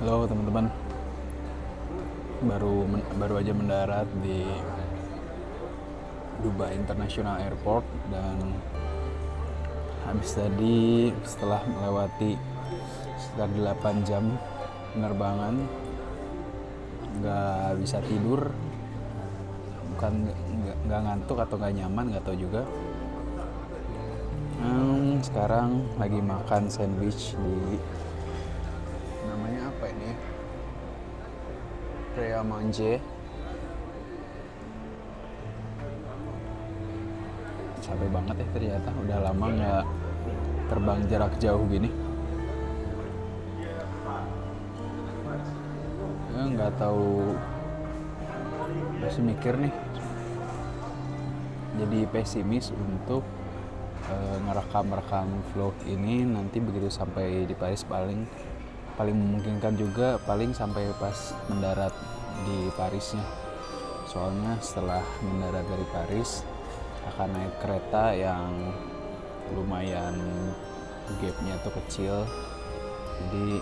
Halo teman-teman, baru aja mendarat di Dubai International Airport, dan habis tadi setelah melewati sekitar 8 jam penerbangan, nggak bisa tidur, bukan nggak ngantuk atau nggak nyaman, nggak tahu juga. Sekarang lagi makan sandwich di apa ini? Pret à Manger. Capek banget ya ternyata, udah lama nggak terbang jarak jauh gini. Nggak tahu, masih mikir nih. Jadi pesimis untuk ngerekam vlog ini nanti begitu sampai di Paris. Paling memungkinkan juga paling sampai pas mendarat di Parisnya. Soalnya setelah mendarat dari Paris akan naik kereta yang lumayan gapnya tuh kecil, jadi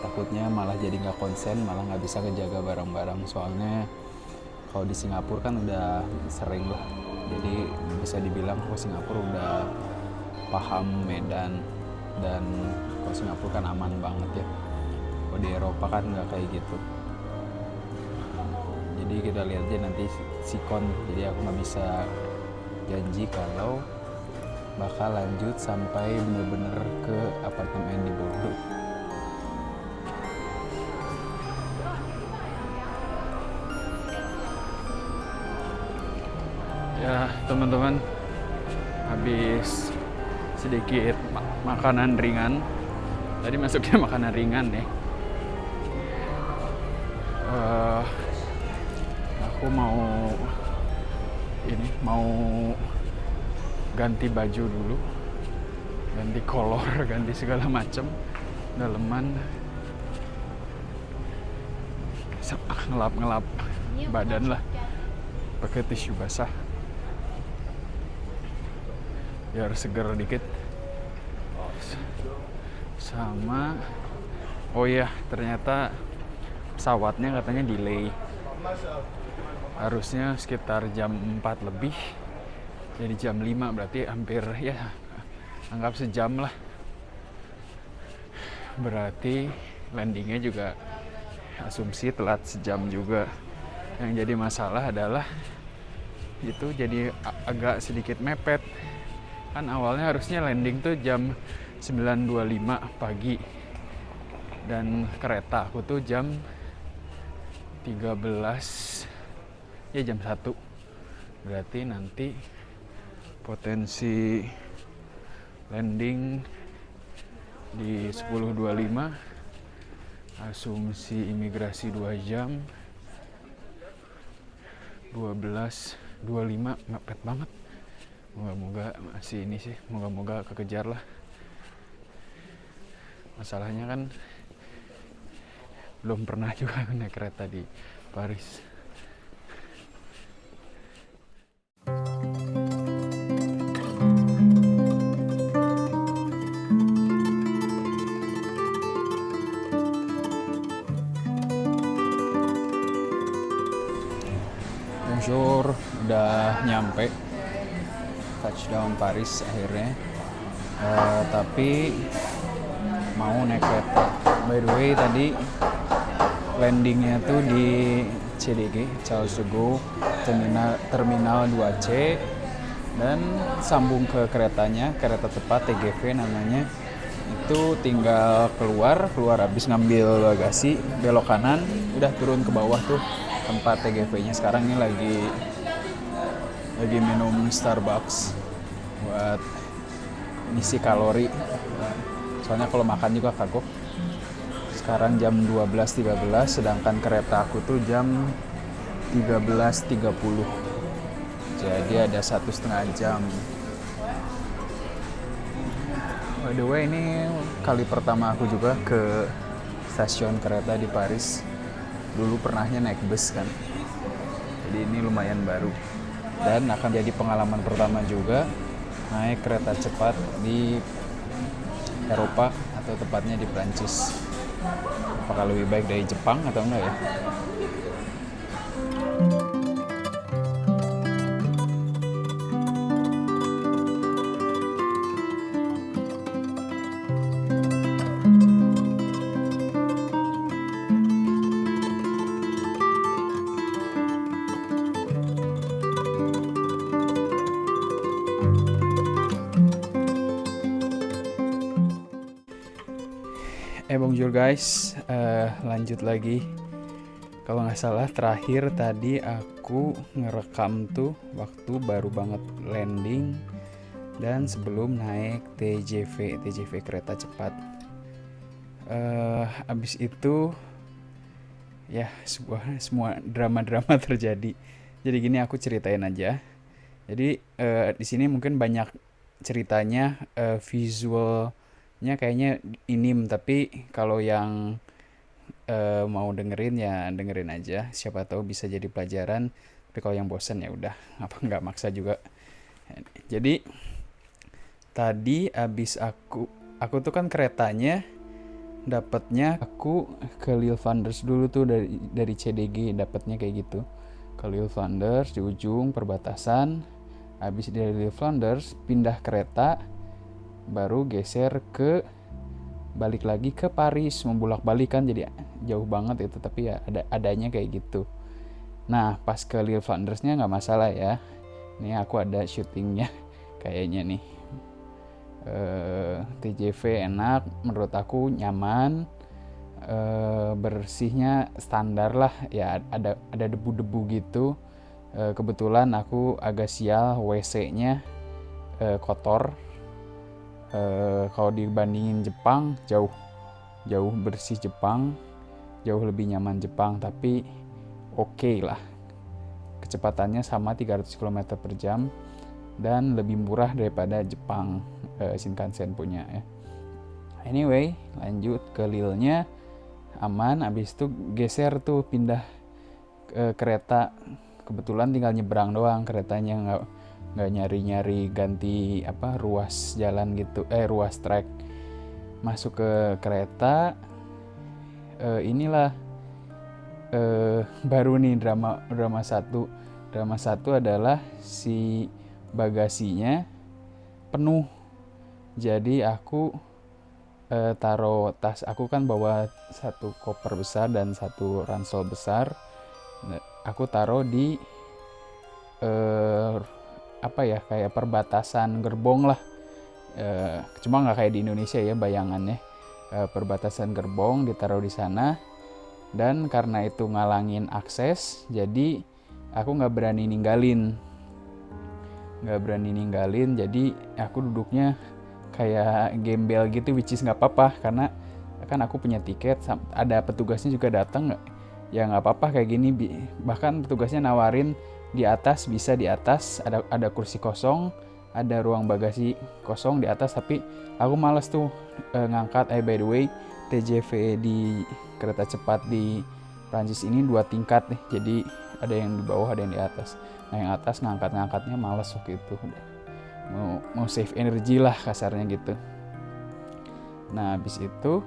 takutnya malah jadi nggak konsen, malah nggak bisa ngejaga barang-barang. Soalnya kalau di Singapura kan udah sering lah, jadi bisa dibilang Singapura udah paham medan, dan kalau Singapura kan aman banget ya. Kalau di Eropa kan nggak kayak gitu. Jadi kita lihat aja nanti sikon. Jadi aku nggak bisa janji kalau bakal lanjut sampai bener-bener ke apartemen di Bordeaux. Ya teman-teman, habis sedikit makanan ringan. Tadi masuknya makanan ringan ya. Aku mau ganti baju dulu, ganti kolor, ganti segala macam, daleman, ngelap badan lah pakai tisu basah biar seger dikit. Sama oh iya, ternyata pesawatnya katanya delay, harusnya sekitar jam 4 lebih jadi jam 5, berarti hampir ya anggap sejam lah. Berarti landingnya juga asumsi telat sejam juga. Yang jadi masalah adalah itu jadi agak sedikit mepet. Kan awalnya harusnya landing tuh jam 9.25 pagi, dan kereta aku tuh jam 13, ya jam 1. Berarti nanti potensi landing di 10.25, asumsi imigrasi 2 jam, 12.25, mepet banget. Moga-moga masih ini sih, moga-moga kekejar lah. Masalahnya kan belum pernah juga naik kereta di Paris. Bonjour, udah nyampe touchdown Paris akhirnya. Tapi mau naik kereta. By the way, tadi landingnya tuh di CDG, Charles de Gaulle, Terminal 2C, dan sambung ke keretanya, kereta cepat TGV namanya. Itu tinggal keluar habis ngambil bagasi, belok kanan, udah turun ke bawah tuh tempat TGV-nya. Sekarang ini lagi minum Starbucks buat ngisi kalori. Soalnya kalau makan juga kagok. Sekarang jam 12.13, sedangkan kereta aku tuh jam 13.30. Jadi ada 1,5 jam. By the way, ini kali pertama aku juga ke stasiun kereta di Paris. Dulu pernahnya naik bus kan. Jadi ini lumayan baru. Dan akan jadi pengalaman pertama juga naik kereta cepat di Eropa atau tepatnya di Prancis. Apakah lebih baik dari Jepang atau enggak ya? Bonjour guys, lanjut lagi. Kalau nggak salah terakhir tadi aku ngerekam tuh waktu baru banget landing dan sebelum naik TGV kereta cepat. Abis itu ya semua drama-drama terjadi. Jadi gini aku ceritain aja. Jadi di sini mungkin banyak ceritanya, visualnya kayaknya inim, tapi kalau yang mau dengerin ya dengerin aja, siapa tahu bisa jadi pelajaran. Tapi kalau yang bosan ya udah, apa nggak maksa juga. Jadi tadi abis aku tuh kan keretanya dapatnya aku ke Lille Flanders dulu tuh, dari CDG dapatnya kayak gitu ke Lille Flanders di ujung perbatasan. Habis dari Lille Flanders pindah kereta, baru geser ke balik lagi ke Paris, membulak-balik kan, jadi jauh banget itu, tapi ya adanya kayak gitu. Nah pas ke Lille Flandersnya nggak masalah ya, ini aku ada syutingnya kayaknya nih. TGV enak, menurut aku nyaman, bersihnya standar lah ya, ada debu-debu gitu. Kebetulan aku agak sial, WC-nya kotor. Kalau dibandingin Jepang jauh bersih Jepang, jauh lebih nyaman Jepang, tapi oke lah, kecepatannya sama 300 km per jam dan lebih murah daripada Jepang, Shinkansen punya ya. Anyway, lanjut ke Lille-nya aman. Abis itu geser tuh pindah kereta, kebetulan tinggal nyebrang doang, keretanya nggak nyari ganti ruas jalan gitu, ruas trek. Masuk ke kereta, inilah baru nih drama satu adalah si bagasinya penuh. Jadi aku taruh tas, aku kan bawa satu koper besar dan satu ransel besar. Aku taruh di kayak perbatasan gerbong lah. Cuma nggak kayak di Indonesia ya bayangannya. Perbatasan gerbong ditaruh di sana, dan karena itu ngalangin akses, jadi aku nggak berani ninggalin. Jadi aku duduknya kayak gembel gitu, which is nggak apa-apa karena kan aku punya tiket, ada petugasnya juga datang, ya nggak apa-apa kayak gini. Bahkan petugasnya nawarin di atas, bisa di atas ada kursi kosong, ada ruang bagasi kosong di atas, tapi aku males tuh ngangkat. By the way, TGV di kereta cepat di Prancis ini 2 tingkat nih, jadi ada yang di bawah, ada yang di atas. Nah yang atas ngangkatnya males waktu itu, mau save energi lah kasarnya gitu. Nah habis itu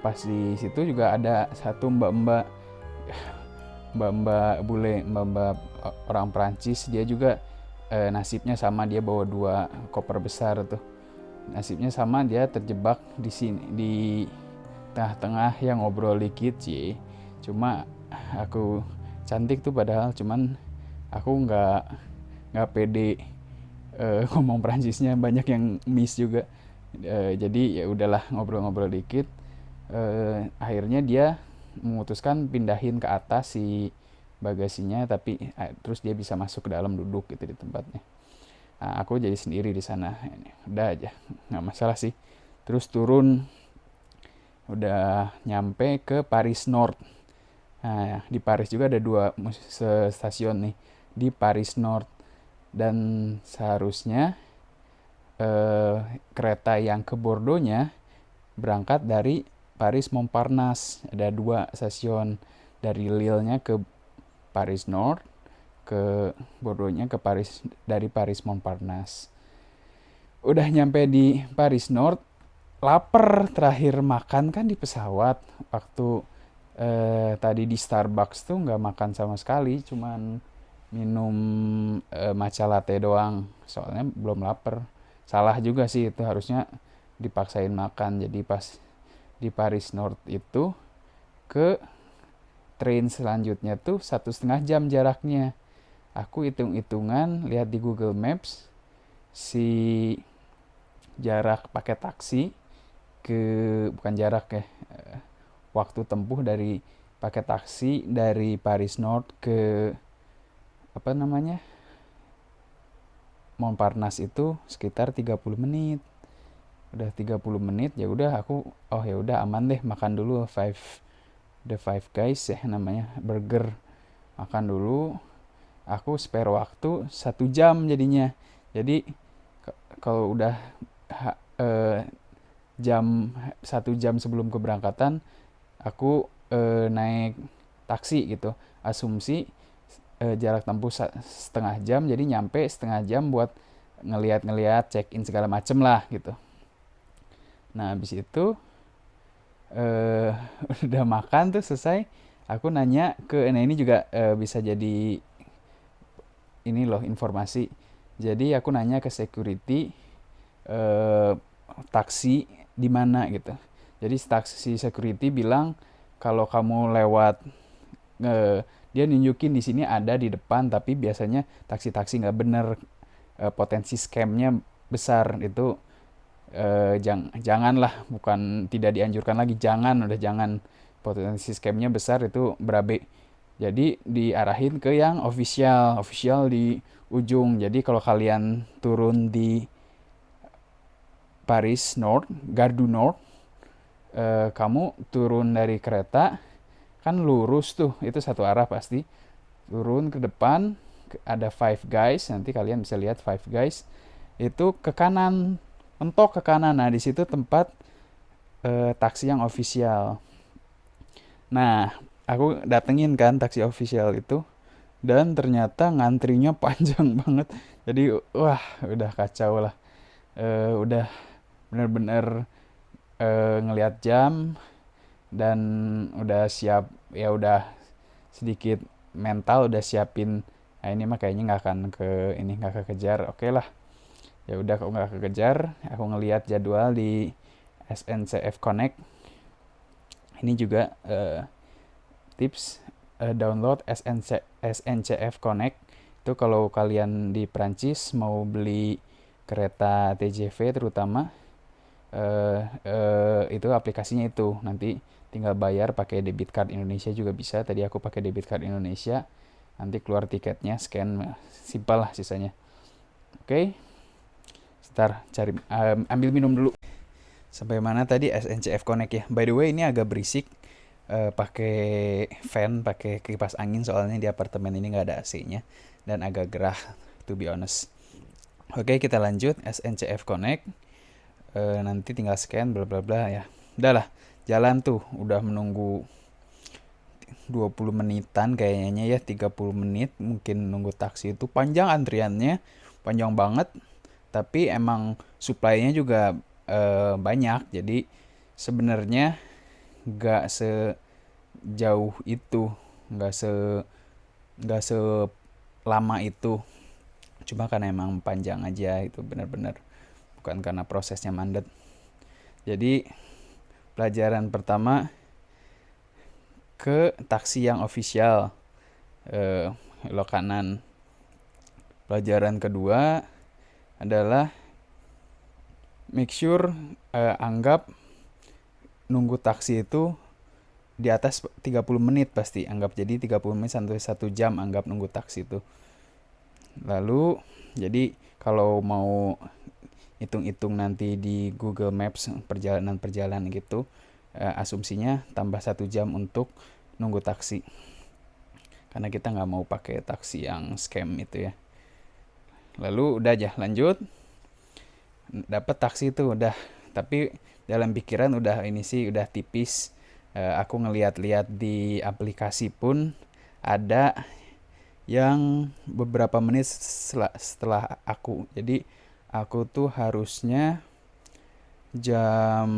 pas di situ juga ada satu mbak bule, mbak orang Prancis. Dia juga nasibnya sama, dia bawa 2 koper besar tuh. Nasibnya sama, dia terjebak di sini di tengah-tengah yang ngobrol dikit sih. Cuma aku cantik tuh padahal, cuman aku nggak pede ngomong Prancisnya, banyak yang miss juga. Jadi ya udahlah, ngobrol-ngobrol dikit. Akhirnya dia memutuskan pindahin ke atas si bagasinya, tapi terus dia bisa masuk ke dalam, duduk gitu di tempatnya. Nah, aku jadi sendiri di sana. Ini udah aja, nggak masalah sih. Terus turun, udah nyampe ke Paris North. Nah, di Paris juga ada dua stasiun nih, di Paris North. Dan seharusnya kereta yang ke Bordeaux-nya berangkat dari Paris Montparnasse. Ada dua stasiun, dari Lille-nya ke Paris North, ke Bordeaux-nya ke Paris, dari Paris Montparnasse. Udah nyampe di Paris North, lapar, terakhir makan kan di pesawat. Waktu tadi di Starbucks tuh nggak makan sama sekali, cuman minum matcha latte doang, soalnya belum lapar. Salah juga sih itu, harusnya dipaksain makan. Jadi pas di Paris North itu ke train selanjutnya tuh 1,5 jam jaraknya. Aku hitung-hitungan, lihat di Google Maps, si jarak pakai taksi ke, bukan jarak ya, waktu tempuh dari pakai taksi dari Paris North ke apa namanya, Montparnasse itu sekitar 30 menit. Udah 30 menit, ya udah aku, oh ya udah aman deh, makan dulu the Five Guys ya namanya, burger. Makan dulu, aku spare waktu 1 jam jadinya. Jadi kalau udah jam 1 jam sebelum keberangkatan, aku naik taksi gitu. Asumsi jarak tempuh 1/2 jam, jadi nyampe 1/2 jam buat ngeliat check in segala macem lah gitu. Nah habis itu udah makan tuh selesai, aku nanya ke, nah ini juga bisa jadi ini loh informasi. Jadi aku nanya ke security taksi di mana gitu. Jadi taksi security bilang kalau kamu lewat, dia nunjukin di sini ada di depan, tapi biasanya taksi-taksi nggak bener, potensi scamnya besar. Itu janganlah, bukan tidak dianjurkan lagi, udah jangan, potensi scamnya besar, itu berabe. Jadi diarahin ke yang official di ujung. Jadi kalau kalian turun di Paris North, Gare du Nord, kamu turun dari kereta kan lurus tuh, itu satu arah pasti. Turun ke depan, ada Five Guys, nanti kalian bisa lihat Five Guys. Itu ke kanan, mentok ke kanan. Nah di situ tempat taksi yang official. Nah aku datengin kan taksi official itu, dan ternyata ngantrinya panjang banget. Jadi wah udah kacau lah. Udah bener-bener ngelihat jam, dan udah siap, ya udah sedikit mental udah siapin, nah ini mah kayaknya nggak kekejar, oke lah. Ya udah, kok nggak kekejar, aku ngelihat jadwal di SNCF Connect. Ini juga tips, download SNCF Connect. Itu kalau kalian di Prancis mau beli kereta TGV terutama, itu aplikasinya itu. Nanti tinggal bayar pakai debit card Indonesia juga bisa. Tadi aku pakai debit card Indonesia. Nanti keluar tiketnya, scan, simpel lah sisanya. Oke. Sebentar, cari ambil minum dulu. Sampai mana tadi? SNCF Connect ya. By the way, ini agak berisik. Pakai fan, pakai kipas angin, soalnya di apartemen ini nggak ada AC-nya dan agak gerah, to be honest. Oke, kita lanjut SNCF Connect. Nanti tinggal scan bla bla bla ya. Udahlah, jalan tuh udah menunggu 20 menitan kayaknya ya, 30 menit mungkin nunggu taksi itu. Panjang antriannya, panjang banget. Tapi emang supply-nya juga banyak. Jadi sebenarnya nggak sejauh itu, nggak selama itu. Cuma karena emang panjang aja, itu benar-benar, bukan karena prosesnya mandet. Jadi pelajaran pertama, ke taksi yang official, belok kanan. Pelajaran kedua adalah make sure, anggap nunggu taksi itu di atas 30 menit pasti. Anggap jadi 30 menit sampai 1 jam, anggap nunggu taksi itu. Lalu jadi kalau mau hitung-hitung nanti di Google Maps perjalanan gitu, asumsinya tambah 1 jam untuk nunggu taksi, karena kita nggak mau pakai taksi yang scam itu ya. Lalu udah aja lanjut, dapat taksi itu udah, tapi dalam pikiran udah ini sih udah tipis. Aku ngeliat-liat di aplikasi pun ada yang beberapa menit setelah aku. Jadi aku tuh harusnya jam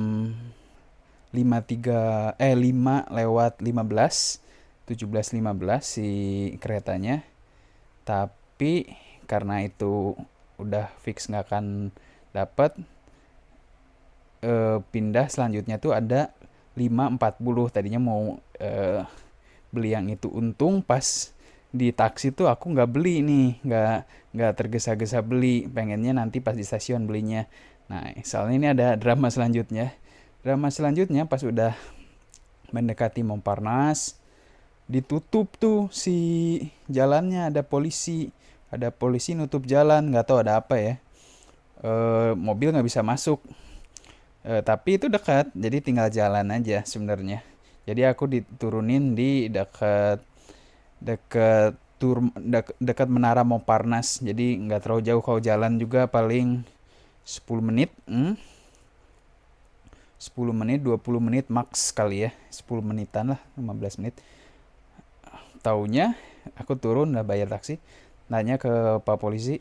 5 lewat 15, 17.15 si keretanya. Tapi karena itu udah fix nggak akan dapat, pindah selanjutnya tuh ada 5.40. Tadinya mau beli yang itu, untung pas di taksi tuh aku nggak beli nih, nggak tergesa-gesa beli, pengennya nanti pas di stasiun belinya. Nah, soalnya ini ada drama selanjutnya pas udah mendekati Montparnasse, ditutup tuh si jalannya, ada polisi nutup jalan, nggak tahu ada apa ya. Mobil nggak bisa masuk. Tapi itu dekat, jadi tinggal jalan aja sebenarnya. Jadi aku diturunin di dekat dekat dekat Menara Montparnasse. Jadi nggak terlalu jauh, kalau jalan juga paling 10 menit. 10 menit, 20 menit max kali ya. 10 menitan lah, 15 menit. Taunya aku turun, udah bayar taksi, nanya ke Pak Polisi,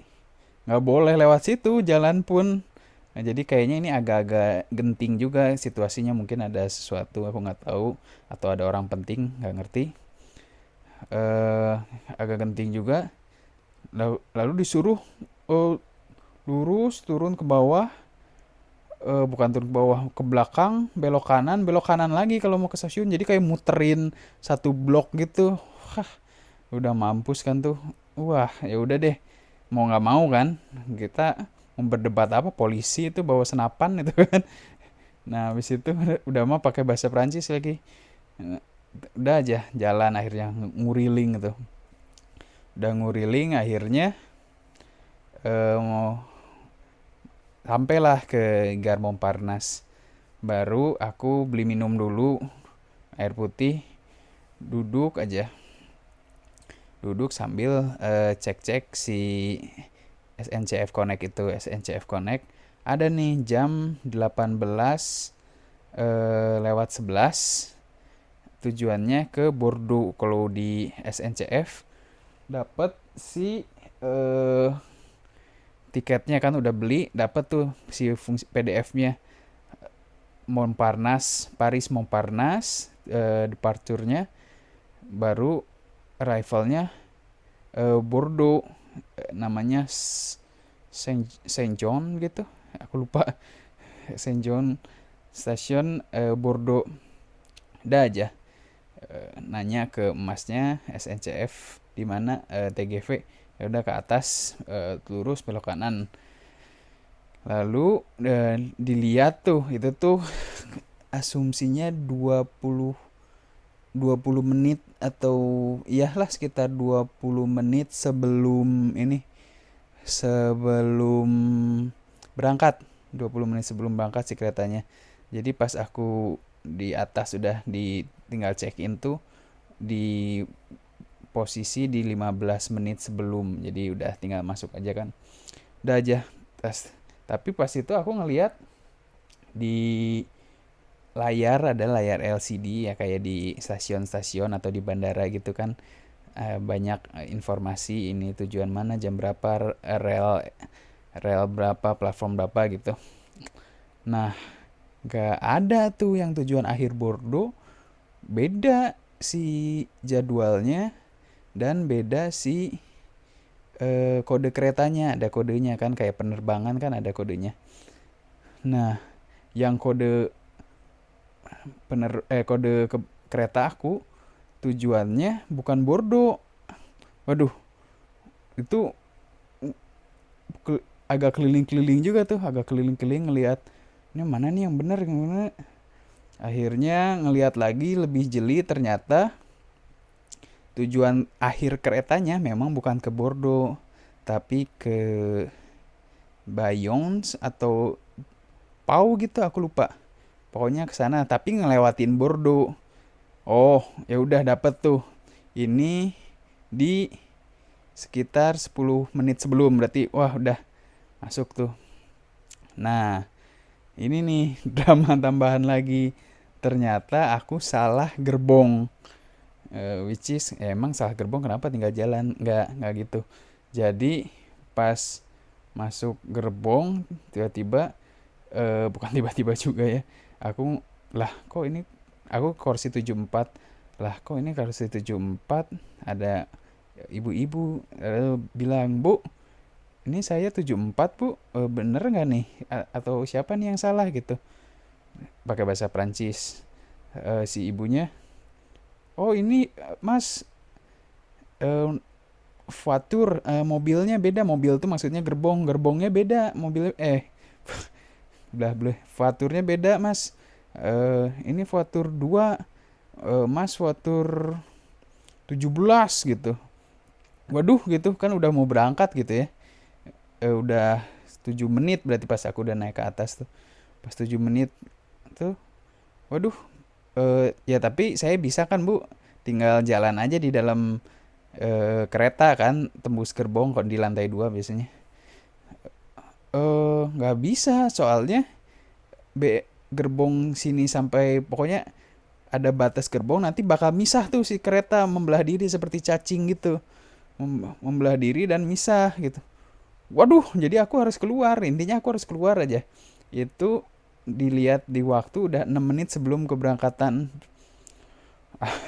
nggak boleh lewat situ jalan pun. Nah, jadi kayaknya ini agak-agak genting juga situasinya, mungkin ada sesuatu aku nggak tahu, atau ada orang penting nggak ngerti. Agak genting juga. Lalu disuruh lurus turun ke bawah, bukan turun ke bawah, ke belakang, belok kanan lagi kalau mau ke stasiun. Jadi kayak muterin satu blok gitu. Hah, udah mampus kan tuh. Wah, ya udah deh, mau nggak mau kan kita mau berdebat apa, polisi itu bawa senapan itu kan. Nah, habis itu udah mah pakai bahasa Prancis lagi. Udah aja jalan, akhirnya nguriling gitu. Udah nguriling, akhirnya mau sampailah ke Gare Montparnasse. Baru aku beli minum dulu, air putih, duduk sambil cek-cek si SNCF Connect itu. SNCF Connect ada nih jam 18 lewat 11, tujuannya ke Bordeaux. Kalau di SNCF dapat si tiketnya kan udah beli, dapat tuh si fungsi PDF-nya, Montparnasse, Paris Montparnasse, departure-nya, baru arrival-nya Bordeaux, namanya Saint John gitu, aku lupa. Saint John Station, Bordeaux. Udah aja nanya ke emasnya SNCF di mana, TGV. Ya udah ke atas, lurus belok kanan. Lalu dilihat tuh, itu tuh asumsinya 20 menit, atau iyalah sekitar 20 menit sebelum berangkat. 20 menit sebelum berangkat si keretanya. Jadi pas aku di atas udah tinggal check in tuh di posisi di 15 menit sebelum. Jadi udah tinggal masuk aja kan. Udah aja. Tapi pas itu aku ngeliat di layar, ada layar LCD ya, kayak di stasiun-stasiun atau di bandara gitu kan. Banyak informasi, ini tujuan mana, jam berapa, rel berapa, platform berapa gitu. Nah, gak ada tuh yang tujuan akhir Bordeaux. Beda si jadwalnya, dan beda si kode keretanya. Ada kodenya kan, kayak penerbangan kan ada kodenya. Nah, yang kode kereta aku tujuannya bukan Bordeaux. Waduh, itu agak keliling-keliling juga tuh, ngelihat ini mana nih yang benar, yang mana. Akhirnya ngelihat lagi lebih jeli, ternyata tujuan akhir keretanya memang bukan ke Bordeaux, tapi ke Bayons atau Pau gitu, aku lupa. Pokoknya ke sana tapi ngelewatin Bordeaux. Oh, ya udah dapet tuh. Ini di sekitar 10 menit sebelum, berarti wah udah masuk tuh. Nah, ini nih drama tambahan lagi. Ternyata aku salah gerbong. Which is emang salah gerbong, kenapa tinggal jalan? Nggak gitu. Jadi pas masuk gerbong tiba-tiba, bukan tiba-tiba juga ya. Aku lah kok ini aku kursi 74. Lah kok ini kursi 74 ada ibu-ibu bilang, "Bu, ini saya 74 Bu, bener nggak nih? Atau siapa nih yang salah gitu?" Pakai bahasa Prancis. Si ibunya, "Oh ini Mas, eh, voiture, mobilnya beda." Mobil tuh maksudnya gerbongnya beda. Mobil belah belah voiturnya beda Mas. Ini voiture 2, Mas voiture 17 gitu. Waduh gitu kan udah mau berangkat gitu ya. Udah 7 menit berarti pas aku udah naik ke atas tuh. Pas 7 menit tuh, waduh, ya tapi saya bisa kan Bu, tinggal jalan aja di dalam kereta kan, tembus gerbong kok di lantai 2 biasanya. Nggak bisa soalnya gerbong sini sampai pokoknya ada batas gerbong, nanti bakal misah tuh si kereta, membelah diri seperti cacing gitu. Membelah diri dan misah gitu. Waduh, jadi aku harus keluar. Intinya aku harus keluar aja. Itu dilihat di waktu udah 6 menit sebelum keberangkatan.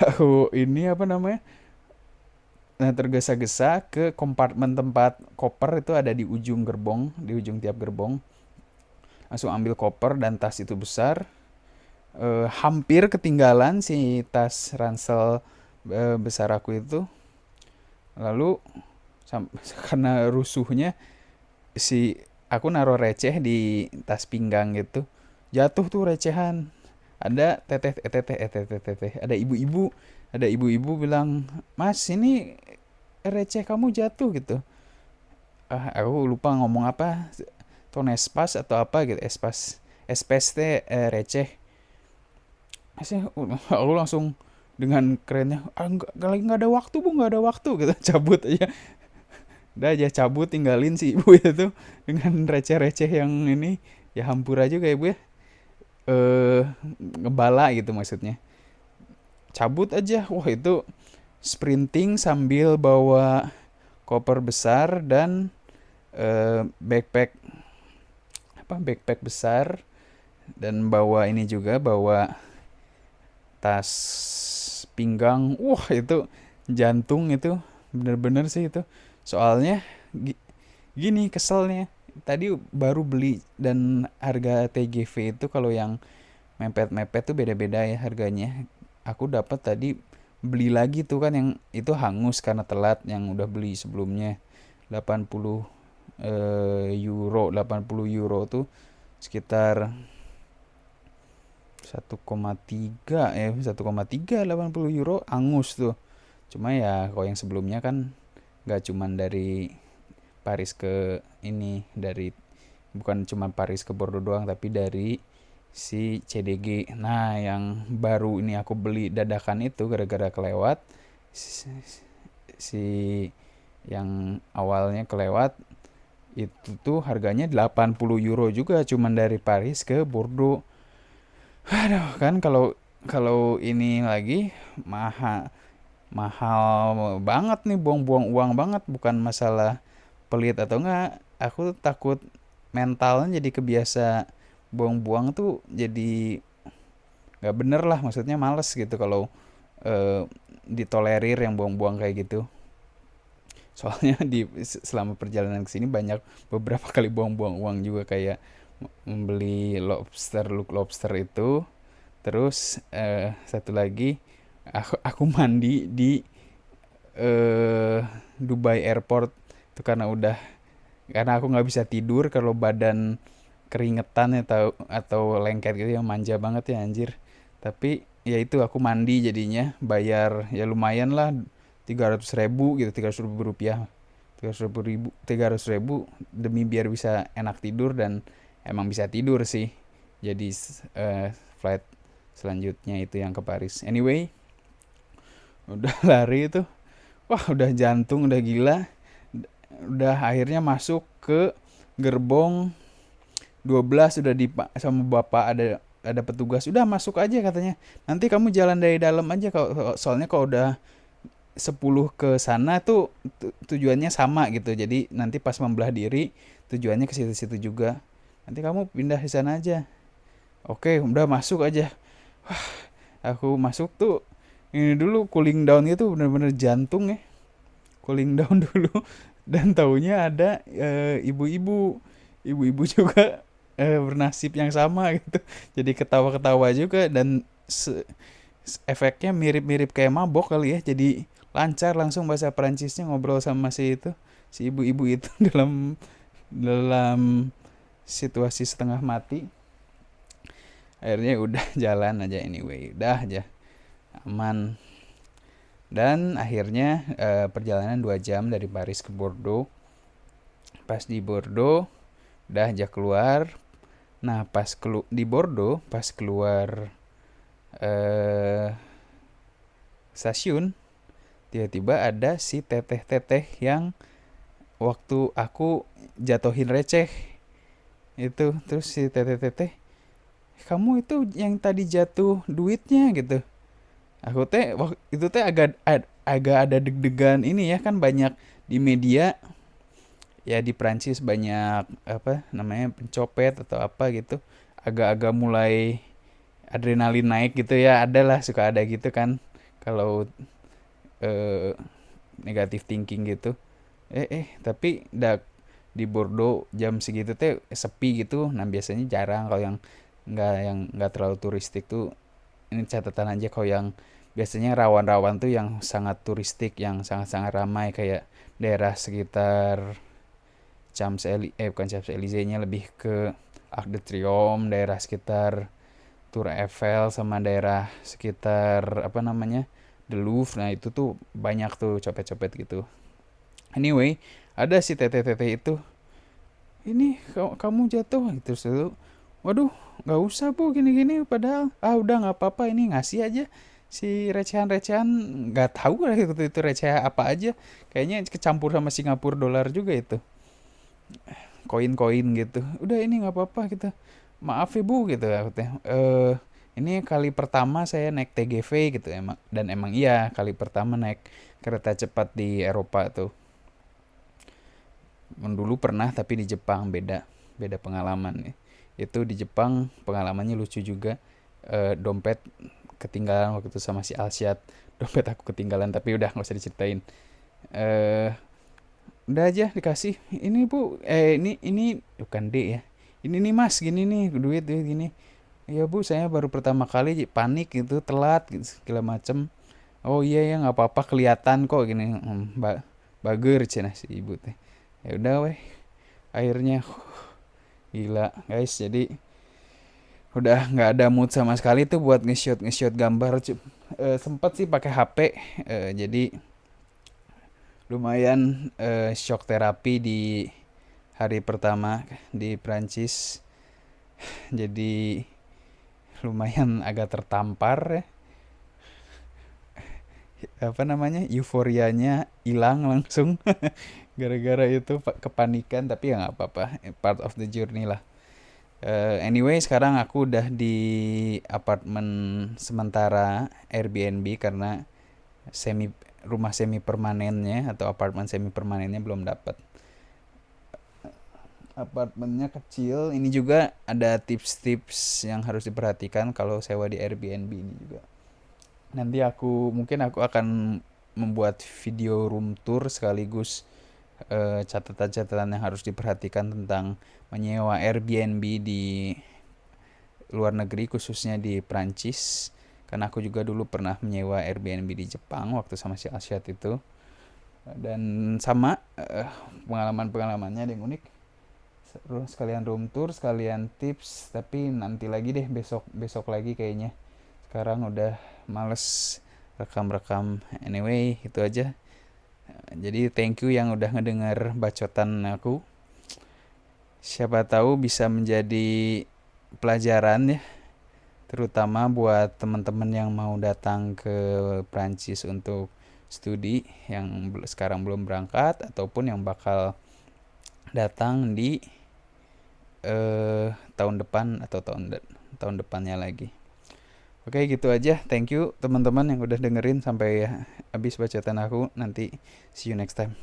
Aku ini apa namanya? Nah, tergesa-gesa ke kompartemen tempat koper, itu ada di ujung gerbong, di ujung tiap gerbong. Langsung ambil koper dan tas itu besar. Hampir ketinggalan si tas ransel besar aku itu. Lalu karena rusuhnya si aku naruh receh di tas pinggang gitu, jatuh tuh recehan. Ada teteh, ada ibu-ibu bilang, "Mas, ini receh kamu jatuh," gitu. Aku lupa ngomong apa, ton espas atau apa gitu, espas teh, receh. Saya aku langsung dengan kerennya, nggak ada waktu Bu, nggak ada waktu gitu. Cabut aja. Udah aja cabut, tinggalin si ibu itu dengan receh-receh yang ini. Ya hampur aja kayak ibu ya, eh ngebala gitu maksudnya. Cabut aja. Wah, itu sprinting sambil bawa koper besar dan backpack, backpack besar, dan bawa ini juga, bawa tas pinggang. Wah, itu jantung itu bener-bener sih itu. Soalnya gini keselnya, tadi baru beli dan harga TGV itu kalau yang mepet-mepet tuh beda-beda ya harganya. Aku dapat tadi beli lagi tuh kan, yang itu hangus karena telat, yang udah beli sebelumnya 80 euro. 80 euro tuh sekitar 1,3 1,3 80 euro angus tuh. Cuma ya kalau yang sebelumnya kan nggak cuman dari Paris ke ini, dari bukan cuma Paris ke Bordeaux doang, tapi dari si CDG. Nah, yang baru ini aku beli dadakan itu gara-gara kelewat. Si yang awalnya kelewat itu tuh harganya 80 euro juga, cuman dari Paris ke Bordeaux. Aduh, kan kalau kalau ini lagi mahal, mahal banget nih, buang-buang uang banget. Bukan masalah pelit atau enggak, aku takut mentalnya jadi kebiasa buang-buang tuh, jadi nggak bener lah, maksudnya males gitu kalau eh, ditolerir yang buang-buang kayak gitu. Soalnya di selama perjalanan ke sini banyak beberapa kali buang-buang uang juga, kayak membeli lobster itu. Terus satu lagi, aku mandi di Dubai Airport itu karena aku nggak bisa tidur kalau badan keringetan atau lengket gitu, yang manja banget ya anjir. Tapi ya itu aku mandi jadinya bayar ya lumayan lah, 300 ribu gitu, 300 ribu rupiah. 300.000 demi biar bisa enak tidur, dan emang bisa tidur sih. Jadi flight selanjutnya itu yang ke Paris. Anyway, udah lari itu, wah udah jantung udah gila. Udah akhirnya masuk ke gerbong 12, udah sama bapak, ada petugas, udah masuk aja katanya, nanti kamu jalan dari dalam aja, soalnya kalau udah 10 ke sana tuh tujuannya sama gitu, jadi nanti pas membelah diri tujuannya ke situ-situ juga, nanti kamu pindah di sana aja. Oke, udah masuk aja. Aku masuk tuh, ini dulu cooling down gitu, bener-bener jantung ya, cooling down dulu. Dan taunya ada ibu-ibu juga bernasib yang sama gitu, jadi ketawa-ketawa juga, dan efeknya mirip-mirip kayak mabok kali ya, jadi lancar langsung bahasa Perancisnya ngobrol sama si ibu-ibu itu dalam dalam situasi setengah mati. Akhirnya udah jalan aja, anyway udah aja aman. Dan akhirnya perjalanan 2 jam dari Paris ke Bordeaux. Pas di Bordeaux udah aja keluar. Nah pas di Bordeaux, pas keluar stasiun, tiba-tiba ada si teteh-teteh yang waktu aku jatuhin receh itu. Terus si teteh-teteh, kamu itu yang tadi jatuh duitnya gitu. Aku itu agak ada deg-degan ini ya, kan banyak di media ya, di Prancis banyak apa namanya pencopet atau apa gitu, agak-agak mulai adrenalin naik gitu ya, adalah suka ada gitu kan kalau eh, negatif thinking gitu. Tapi di Bordeaux jam segitu teh sepi gitu, nah biasanya jarang kalau yang nggak terlalu turistik tuh. Ini catatan aja, kalau yang biasanya rawan-rawan tuh yang sangat turistik, yang sangat-sangat ramai, kayak daerah sekitar bukan Champs-Élysées-nya, lebih ke Arc de Triomphe, daerah sekitar Tour Eiffel, sama daerah sekitar apa namanya The Louvre. Nah itu tuh banyak tuh copet-copet gitu. Anyway, ada si tete-tete itu, ini kamu jatuh gitu. Terus, waduh nggak usah bu, gini-gini, padahal udah nggak apa-apa, ini ngasih aja si recehan-recehan, nggak tahu lah itu receh apa aja, kayaknya kecampur sama Singapura dolar juga itu, koin-koin gitu. Udah ini nggak apa-apa gitu, maaf ibu gitu aku teh. Ini kali pertama saya naik TGV gitu emang, dan emang iya kali pertama naik kereta cepat di Eropa tuh. Dulu pernah tapi di Jepang, beda beda pengalaman ya. Itu di Jepang pengalamannya lucu juga. Dompet ketinggalan waktu itu sama si Alsyad. Dompet aku ketinggalan, tapi udah nggak usah diceritain. eh Udah aja dikasih, ini bu, ini bukan D ya, ini nih mas, gini nih duit gini. Ya bu, saya baru pertama kali, panik gitu, telat gitu, segala macem. Oh iya ya, nggak apa-apa, kelihatan kok gini. Bager cina si ibu teh. Ya udah weh, akhirnya gila guys, jadi udah nggak ada mood sama sekali tuh buat nge-shoot gambar. Sempet sih pakai HP, jadi lumayan shock terapi di hari pertama di Prancis. Jadi lumayan agak tertampar ya, apa namanya, euforianya hilang langsung gara-gara itu kepanikan. Tapi ya nggak apa-apa, part of the journey lah. Anyway, sekarang aku udah di apartemen sementara Airbnb, karena rumah semi permanennya atau apartemen semi permanennya belum dapat. Apartemennya kecil. Ini juga ada tips-tips yang harus diperhatikan kalau sewa di Airbnb ini juga. Nanti mungkin aku akan membuat video room tour sekaligus catatan-catatan yang harus diperhatikan tentang menyewa Airbnb di luar negeri, khususnya di Prancis. Karena aku juga dulu pernah menyewa Airbnb di Jepang waktu sama si Asyad itu. Dan sama pengalaman-pengalamannya ada yang unik. Sekalian room tour, sekalian tips, tapi nanti lagi deh, besok lagi kayaknya. Sekarang udah males rekam-rekam. Anyway, itu aja. Jadi thank you yang udah ngedenger bacotan aku. Siapa tahu bisa menjadi pelajaran ya, terutama buat teman-teman yang mau datang ke Prancis untuk studi yang sekarang belum berangkat ataupun yang bakal datang di tahun depan atau tahun depannya lagi. Oke, gitu aja. Thank you teman-teman yang udah dengerin sampai habis bacotan aku. Nanti see you next time.